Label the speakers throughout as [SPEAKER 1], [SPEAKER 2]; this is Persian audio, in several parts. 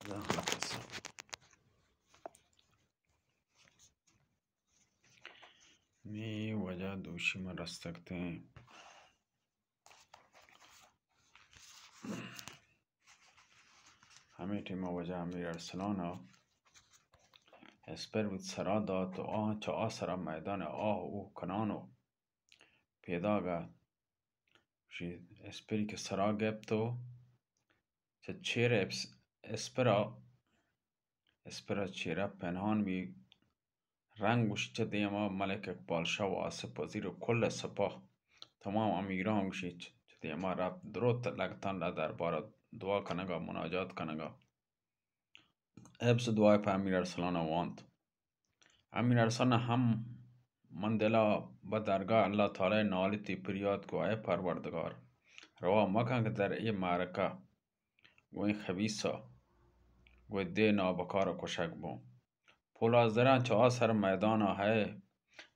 [SPEAKER 1] خلاص. می वजह دوشی में रख सकते हैं. همه تیم وجه امیر ارسلان اسپر بود سرا داد و آن چه آسرا میدان آه او کنانو پیدا گرد اسپری که سرا گبتو چه چهره اسپرا چهره پنهان بی رنگ گوشی چه دیما ملک اقبال شاه و آصف وزیر و کل سپاه تمام امیران گوشی چه دیما رب دروت لگتان را درباره دعا کنگا مناجات کنگا حبس دعای پا امیر ارسلان واند امیر ارسلان هم من دلا به درگاه الله تعالی نالتی پریاد کو ای پروردگار روا مکن که در این معرکه گوی خبیثا گوی ده نابکار کشک بون پولا زران چه آسر میدان ہے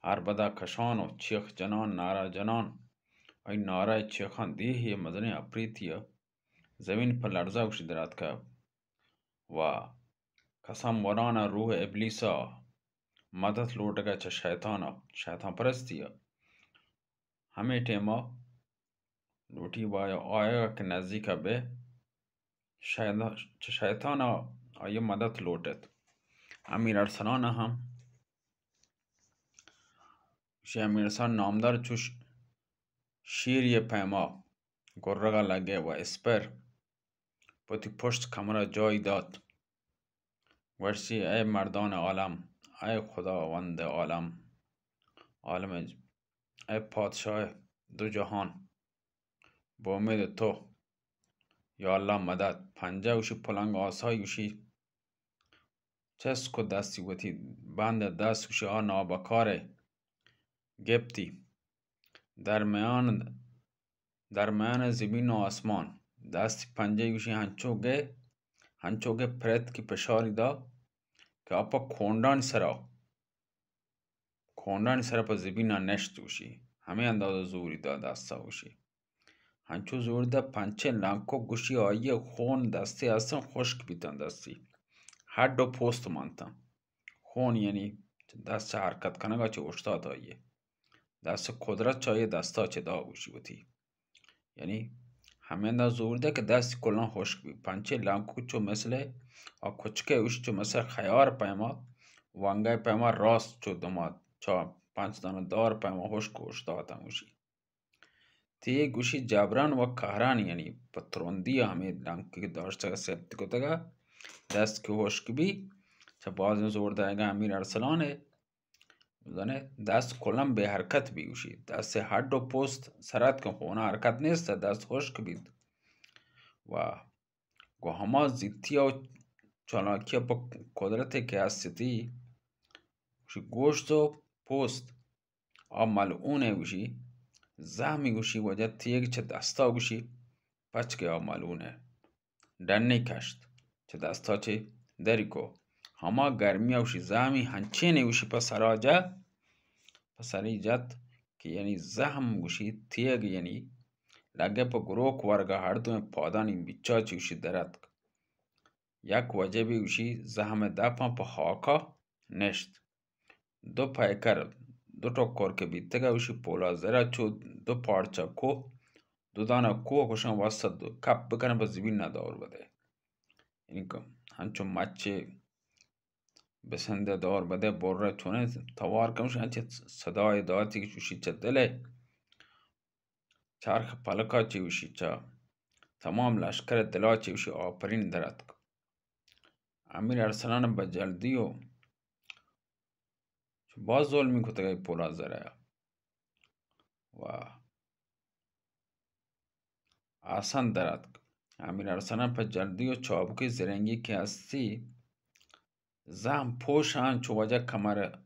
[SPEAKER 1] عربده کشان و چیخ جنان نارا جنان ای نارا چیخان دیهی مدنی اپریتیا زمین پر لرزه وشی درد که و قسم وران روح ابلیسا مدد لوٹگا چه شیطان پرستیا همه ٹیما لوٹی بایا آئے که نزدیک به شیطان آیا مدد لوٹت امیر ارسلان هم امیر ارسلان نامدار چوش شیر پیما گرگا لگه و اسپر پتی پشت کمره جای داد ورسی ای مردان عالم ای خداوند عالم ای پادشاه دو جهان با امید تو یا الله مدد پنجه وشی پلنگ آسای وشی چسک و دستی وتی بند دست وشی نابکاره گپتی در میان زمین و آسمان دستی پنجه وشی هنچوگه پرت کی پشاری دا که اپا کوندان سرا پا زمین نشت وشی همه اندازه زوری دا دستا وشی هنچو زور دا پنچه لنکو گوشی آیه خون دستی هستن خشک بیتن دستی هر دو پوست مانتن خون یعنی دست حرکت کنگا چه اشتاد آیه دست قدرت چایه دستا چه دا گوشی بودی یعنی همه اندازه زور دا که دستی کلان خشک بی پنچه لنکو چو مثل کچکه اوش چو مثل خیار پیما وانگای پیما راست چو دماد چا 5 دانه دار پیما خشک و اشتاد اوشی تی گوشی جبران و کهران یعنی پتروندی همه لنکی که داشته سبتی کتگا دست که خشک بی چه بازم زور دایگا امیر ارسلانه دست کلم به حرکت بی گوشی دست هر دو پوست سرد که خونه حرکت نیست دست خشک بید و گو همه زیتی و چالاکی با قدرتی که هستی گوشت و پوست آب ملعونه گوشی زهمی گوشی وجه تیگ چه دستا گوشی پچکه آب ملعونه دنی کشت چه دستا چه دری کو همه گرمی گوشی زهمی هنچه نگوشی پسری جت که یعنی زهم گوشی تیگ یعنی لگه پا گروک ورگا هر دو پادانی بیچا چی گوشی درد یک وجه بی گوشی زهم دپا پا خاکا نشت دو پیکر دو ٹکر که بیتگا وشی پولا زره چو دو پارچه کوه دو دانه کوه کشن وسط دو کپ بکنه با زمین ندار بده یعنی که هنچون مچه بسنده دار بده بره چونه توار کمش هنچه صدای داتی که چوشی چه دله چرخ پلکا چی وشی چه تمام لشکر دلا چی وشی آپرین درد امیر ارسلان با جلدی و باز ظلمی کتگای پولا زره و آسان درد امیر ارسلان پر جلدی و چابکی زرنگی که هستی زم پوشان چو وجه کمر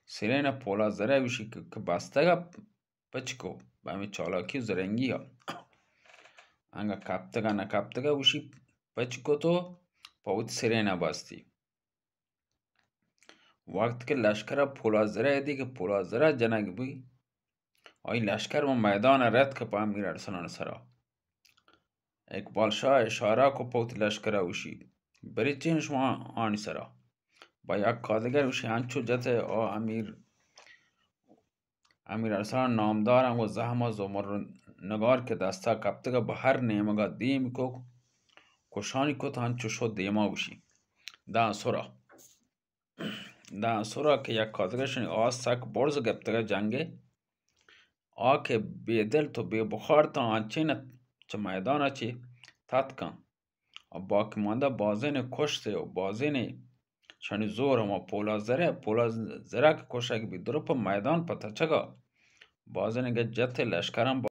[SPEAKER 1] سیرین پولا زره وشی که بستگا پچکو با همی چالاکی زرنگی ها انگا کپتگا نکپتگا وشی پچکو تو پاوت سیرین بستی وقت که لشکر پولا زره دی که پولا زره جنگ بی آی لشکر و میدان رد که پا امیر ارسلان سرا इकबाल शाह इशारा को पोत लश्करा उशी बरीचेन शमा आनी सरा बाया कादगर उशी अंचो जते ओ امیر ارسلان نامدارم و زحمه زمر نگار که دسته کپتگه به هر نیمگه دیم کو کشانی کت هنچو شد دیما وشی دان سورا که یک کادگشنی آس سک برز گپتگه جنگه که بیدل تو بی بخار تا آنچین چه میدان چی تات کن و باقی مانده بازین کشته و بازین شنی زور ما پولا زره که کشک بی درو پا میدان پا تچگا بازین گه جت لشکرم